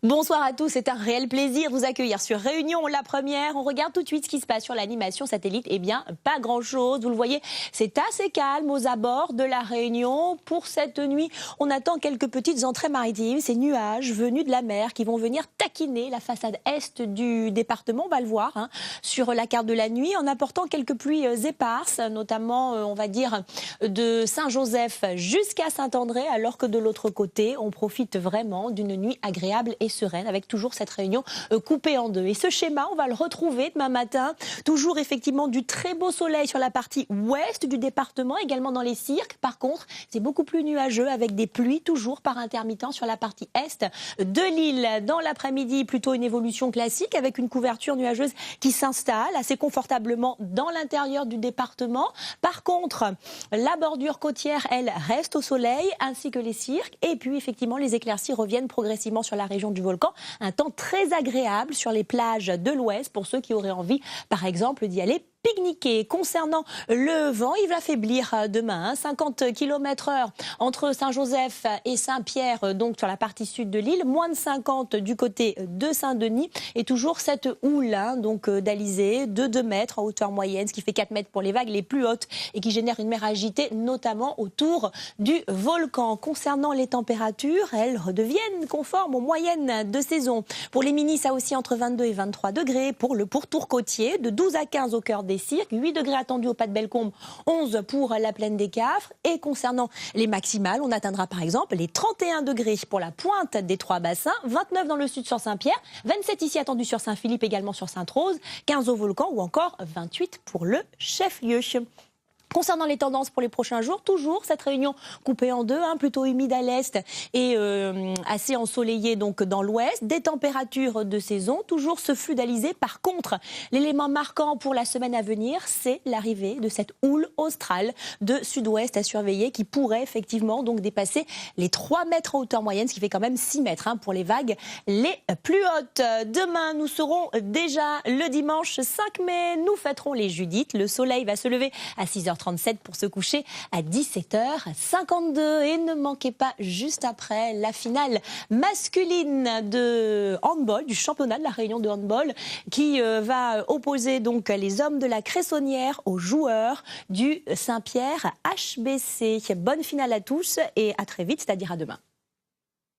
Bonsoir à tous, c'est un réel plaisir de vous accueillir sur Réunion, la première. On regarde tout de suite ce qui se passe sur l'animation satellite. Eh bien, pas grand-chose. Vous le voyez, c'est assez calme aux abords de la Réunion. Pour cette nuit, on attend quelques petites entrées maritimes. Ces nuages venus de la mer qui vont venir taquiner la façade est du département. On va le voir sur la carte de la nuit en apportant quelques pluies éparses, notamment, on va dire, de Saint-Joseph jusqu'à Saint-André, alors que de l'autre côté, on profite vraiment d'une nuit agréable et sereine, avec toujours cette Réunion coupée en deux. Et ce schéma, on va le retrouver demain matin. Toujours effectivement du très beau soleil sur la partie ouest du département, également dans les cirques. Par contre, c'est beaucoup plus nuageux avec des pluies toujours par intermittence sur la partie est de l'île. Dans l'après-midi, plutôt une évolution classique avec une couverture nuageuse qui s'installe assez confortablement dans l'intérieur du département. Par contre, la bordure côtière, elle, reste au soleil, ainsi que les cirques. Et puis, effectivement, les éclaircies reviennent progressivement sur la région du volcan. Un temps très agréable sur les plages de l'ouest pour ceux qui auraient envie, par exemple, d'y aller pique-niquer. Concernant le vent, il va faiblir demain, 50 km/h entre Saint-Joseph et Saint-Pierre, donc sur la partie sud de l'île, moins de 50 du côté de Saint-Denis, et toujours cette houle donc d'Alizé de 2 mètres en hauteur moyenne, ce qui fait 4 mètres pour les vagues les plus hautes et qui génère une mer agitée, notamment autour du volcan. Concernant les températures, elles redeviennent conformes aux moyennes de saison. Pour les minis, ça aussi entre 22 et 23 degrés. Pour le pourtour côtier, de 12 à 15 au cœur des cirques, 8 degrés attendus au Pas de Bellecombe, 11 pour la plaine des Cafres. Et concernant les maximales, on atteindra par exemple les 31 degrés pour la pointe des 3 bassins, 29 dans le sud sur Saint-Pierre, 27 ici attendus sur Saint-Philippe, également sur Sainte-Rose, 15 au Volcan ou encore 28 pour le chef-lieu. Concernant les tendances pour les prochains jours, toujours cette Réunion coupée en deux, plutôt humide à l'est et assez ensoleillée donc dans l'ouest. Des températures de saison, toujours ce flux d'Alizé. Par contre, l'élément marquant pour la semaine à venir, c'est l'arrivée de cette houle australe de sud-ouest à surveiller qui pourrait effectivement donc dépasser les 3 mètres en hauteur moyenne, ce qui fait quand même 6 mètres pour les vagues les plus hautes. Demain, nous serons déjà le dimanche 5 mai. Nous fêterons les Judith. Le soleil va se lever à 6h37 pour se coucher à 17h52. Et ne manquez pas juste après la finale masculine de handball, du championnat de la Réunion de handball, qui va opposer donc les hommes de la Cressonnière aux joueurs du Saint-Pierre HBC. Bonne finale à tous et à très vite, c'est-à-dire à demain.